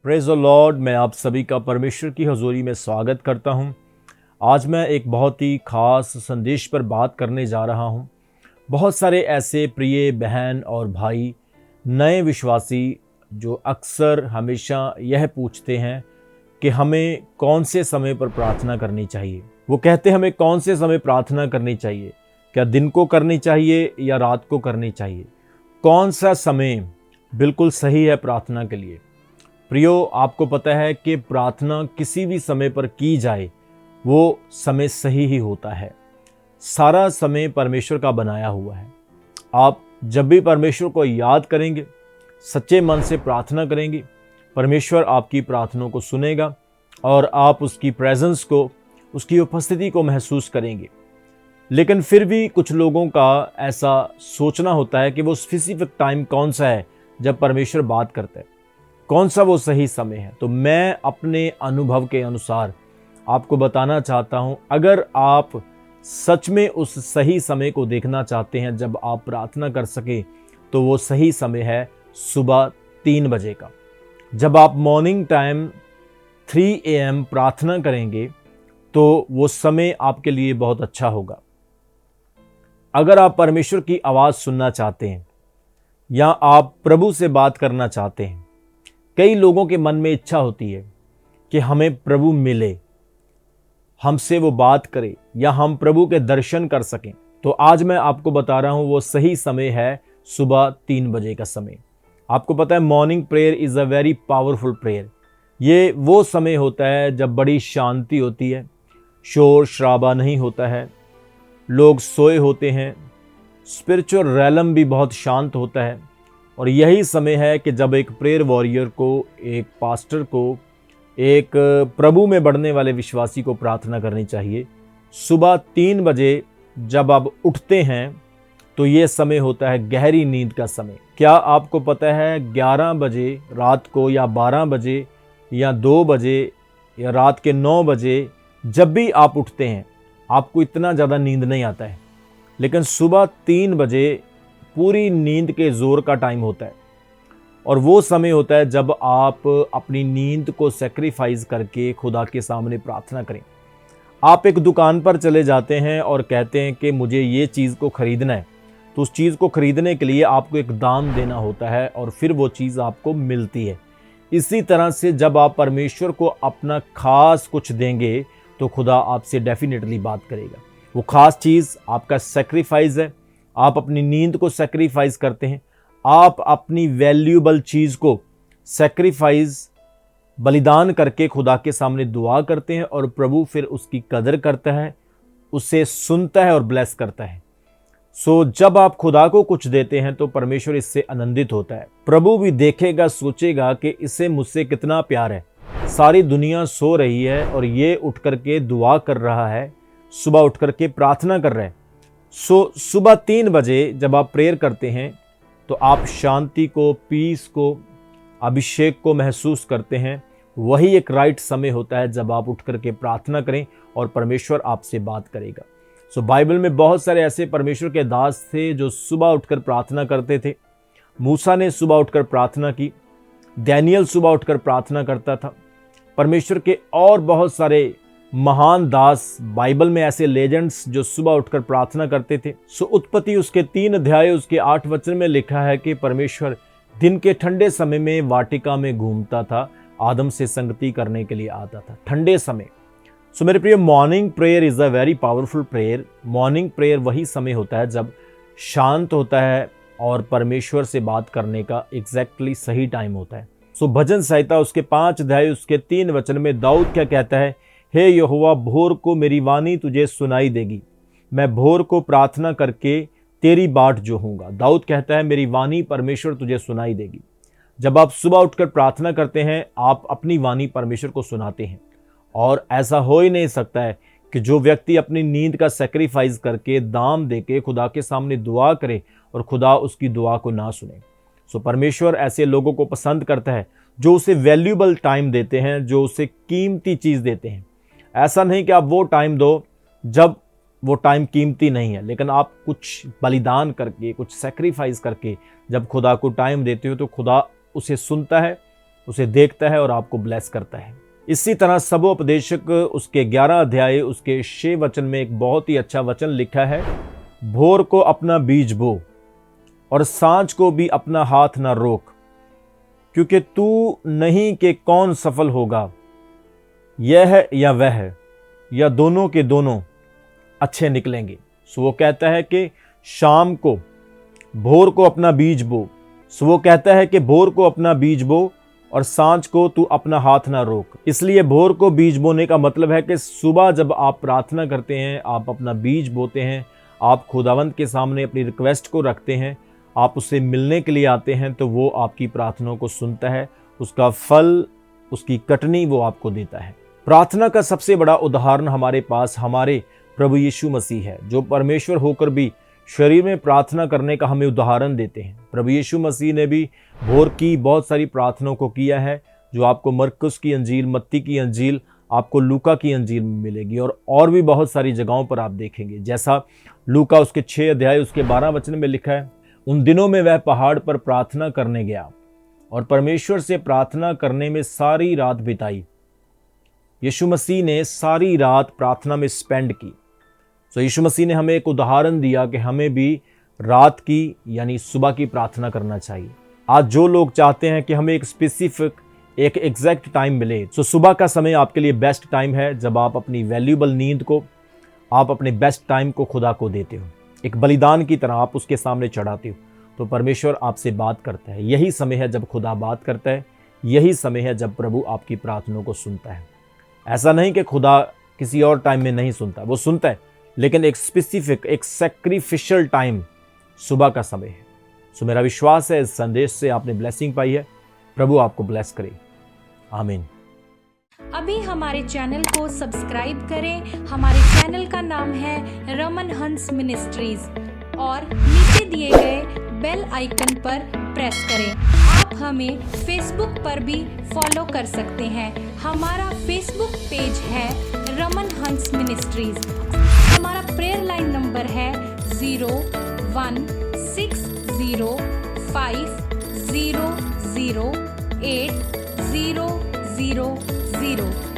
Praise the Lord. मैं आप सभी का परमेश्वर की हजूरी में स्वागत करता हूं। आज मैं एक बहुत ही खास संदेश पर बात करने जा रहा हूं। बहुत सारे ऐसे प्रिय बहन और भाई नए विश्वासी जो अक्सर हमेशा यह पूछते हैं कि हमें कौन से समय पर प्रार्थना करनी चाहिए। वो कहते हैं हमें कौन से समय प्रार्थना करनी चाहिए, क्या दिन को करनी चाहिए या रात को करनी चाहिए, कौन सा समय बिल्कुल सही है प्रार्थना के लिए। प्रियो, आपको पता है कि प्रार्थना किसी भी समय पर की जाए वो समय सही ही होता है। सारा समय परमेश्वर का बनाया हुआ है। आप जब भी परमेश्वर को याद करेंगे, सच्चे मन से प्रार्थना करेंगे, परमेश्वर आपकी प्रार्थनाओं को सुनेगा और आप उसकी प्रेजेंस को, उसकी उपस्थिति को महसूस करेंगे। लेकिन फिर भी कुछ लोगों का ऐसा सोचना होता है कि वो स्पेसिफिक टाइम कौन सा है जब परमेश्वर बात करता है, कौन सा वो सही समय है। तो मैं अपने अनुभव के अनुसार आपको बताना चाहता हूं, अगर आप सच में उस सही समय को देखना चाहते हैं जब आप प्रार्थना कर सके, तो वो सही समय है सुबह 3 बजे का। जब आप मॉर्निंग टाइम 3 AM प्रार्थना करेंगे तो वो समय आपके लिए बहुत अच्छा होगा। अगर आप परमेश्वर की आवाज़ सुनना चाहते हैं या आप प्रभु से बात करना चाहते हैं, कई लोगों के मन में इच्छा होती है कि हमें प्रभु मिले, हमसे वो बात करे या हम प्रभु के दर्शन कर सकें। तो आज मैं आपको बता रहा हूं वो सही समय है सुबह 3 बजे का समय। आपको पता है morning prayer is a very powerful prayer. ये वो समय होता है जब बड़ी शांति होती है, शोर शराबा नहीं होता है, लोग सोए होते हैं, स्पिरिचुअल रैलम भी बहुत शांत होता है। और यही समय है कि जब एक प्रेयर वॉरियर को, एक पास्टर को, एक प्रभु में बढ़ने वाले विश्वासी को प्रार्थना करनी चाहिए। सुबह 3 बजे जब आप उठते हैं तो ये समय होता है गहरी नींद का समय। क्या आपको पता है 11 बजे रात को या 12 बजे या 2 बजे या रात के 9 बजे जब भी आप उठते हैं आपको इतना ज़्यादा नींद नहीं आता है, लेकिन सुबह 3 बजे पूरी नींद के जोर का टाइम होता है। और वो समय होता है जब आप अपनी नींद को सेक्रीफाइस करके खुदा के सामने प्रार्थना करें। आप एक दुकान पर चले जाते हैं और कहते हैं कि मुझे ये चीज़ को ख़रीदना है, तो उस चीज़ को ख़रीदने के लिए आपको एक दाम देना होता है और फिर वो चीज़ आपको मिलती है। इसी तरह से जब आप परमेश्वर को अपना खास कुछ देंगे तो खुदा आपसे डेफिनेटली बात करेगा। वो खास चीज़ आपका सेक्रीफाइस है। आप अपनी नींद को सेक्रीफाइस करते हैं, आप अपनी वैल्यूएबल चीज़ को सेक्रीफाइस, बलिदान करके खुदा के सामने दुआ करते हैं और प्रभु फिर उसकी कदर करता है, उसे सुनता है और ब्लेस करता है। सो जब आप खुदा को कुछ देते हैं तो परमेश्वर इससे आनंदित होता है। प्रभु भी देखेगा, सोचेगा कि इसे मुझसे कितना प्यार है। सारी दुनिया सो रही है और ये उठ करके दुआ कर रहा है, सुबह उठ करके प्रार्थना कर रहा है। सो सुबह 3 बजे जब आप प्रेयर करते हैं तो आप शांति को, पीस को, अभिषेक को महसूस करते हैं। वही एक राइट समय होता है जब आप उठ करके प्रार्थना करें और परमेश्वर आपसे बात करेगा। सो बाइबल में बहुत सारे ऐसे परमेश्वर के दास थे जो सुबह उठकर प्रार्थना करते थे। मूसा ने सुबह उठकर प्रार्थना की, डैनियल सुबह उठकर प्रार्थना करता था। परमेश्वर के और बहुत सारे महान दास बाइबल में ऐसे लेजेंड्स जो सुबह उठकर प्रार्थना करते थे। सो उत्पत्ति उसके 3 अध्याय उसके 8 वचन में लिखा है कि परमेश्वर दिन के ठंडे समय में वाटिका में घूमता था, आदम से संगति करने के लिए आता था ठंडे समय। सो मेरे प्रिय, morning prayer is a very powerful prayer. Morning prayer वही समय होता है जब शांत होता है और परमेश्वर से बात करने का एग्जैक्टली सही टाइम होता है। सो भजन संहिता उसके 5 अध्याय उसके 3 वचन में दाऊद क्या कहता है, हे यहोवा, भोर को मेरी वाणी तुझे सुनाई देगी, मैं भोर को प्रार्थना करके तेरी बाट जोहूँगा। दाऊद कहता है मेरी वाणी परमेश्वर तुझे सुनाई देगी। जब आप सुबह उठकर प्रार्थना करते हैं आप अपनी वाणी परमेश्वर को सुनाते हैं। और ऐसा हो ही नहीं सकता है कि जो व्यक्ति अपनी नींद का सेक्रीफाइस करके, दाम देके खुदा के सामने दुआ करे और खुदा उसकी दुआ को ना सुने। सो परमेश्वर ऐसे लोगों को पसंद करता है जो उसे वैल्यूएबल टाइम देते हैं, जो उसे कीमती चीज़ देते हैं। ऐसा नहीं कि आप वो टाइम दो जब वो टाइम कीमती नहीं है, लेकिन आप कुछ बलिदान करके, कुछ सेक्रीफाइस करके जब खुदा को टाइम देते हो तो खुदा उसे सुनता है उसे देखता है और आपको ब्लेस करता है। इसी तरह सबोपदेशक उसके 11 अध्याय उसके 6 वचन में एक बहुत ही अच्छा वचन लिखा है, भोर को अपना बीज बो और सांझ को भी अपना हाथ न रोक, क्योंकि तू नहीं कि कौन सफल होगा, यह या वह या दोनों के दोनों अच्छे निकलेंगे। सो वो कहता है कि शाम को भोर को अपना बीज बो, सो वो कहता है कि भोर को अपना बीज बो और सांझ को तू अपना हाथ ना रोक। इसलिए भोर को बीज बोने का मतलब है कि सुबह जब आप प्रार्थना करते हैं, आप अपना बीज बोते हैं, आप खुदावंत के सामने अपनी रिक्वेस्ट को रखते हैं, आप उससे मिलने के लिए आते हैं, तो वो आपकी प्रार्थनाओं को सुनता है, उसका फल, उसकी कटनी वो आपको देता है। प्रार्थना का सबसे बड़ा उदाहरण हमारे पास हमारे प्रभु यीशु मसीह है, जो परमेश्वर होकर भी शरीर में प्रार्थना करने का हमें उदाहरण देते हैं। प्रभु यीशु मसीह ने भी भोर की बहुत सारी प्रार्थनाओं को किया है, जो आपको मरकुस की अंजील, मत्ती की अंजील, आपको लूका की अंजील में मिलेगी और भी बहुत सारी जगहों पर आप देखेंगे। जैसा लूका उसके 6 अध्याय उसके 12 वचन में लिखा है, उन दिनों में वह पहाड़ पर प्रार्थना करने गया और परमेश्वर से प्रार्थना करने में सारी रात बिताई। यीशु मसीह ने सारी रात प्रार्थना में स्पेंड की। तो यीशु मसीह ने हमें एक उदाहरण दिया कि हमें भी रात की यानी सुबह की प्रार्थना करना चाहिए। आज जो लोग चाहते हैं कि हमें एक स्पेसिफिक, एक एग्जैक्ट टाइम मिले, तो सुबह का समय आपके लिए बेस्ट टाइम है, जब आप अपनी वैल्यूएबल नींद को, आप अपने बेस्ट टाइम को खुदा को देते हो, एक बलिदान की तरह आप उसके सामने चढ़ाते हो, तो परमेश्वर आपसे बात करता है। यही समय है जब खुदा बात करता है, यही समय है जब प्रभु आपकी प्रार्थनाओं को सुनता है। ऐसा नहीं कि खुदा किसी और टाइम में नहीं सुनता, वो सुनता है, लेकिन एक स्पेसिफिक, एक सैक्रिफिशियल टाइम सुबह का समय है। सो मेरा विश्वास है इस संदेश से आपने ब्लेसिंग पाई है। प्रभु आपको ब्लेस करे। आमीन। अभी हमारे चैनल को सब्सक्राइब करें। हमारे चैनल का नाम है रमन हंस मिनिस्ट्रीज और नीचे दिए गए बेल आइकन पर प्रेस करें। आप हमें फेसबुक पर भी फॉलो कर सकते हैं। हमारा फेसबुक पेज है रमन हंस मिनिस्ट्रीज। हमारा प्रेयर लाइन नंबर है 0160500800।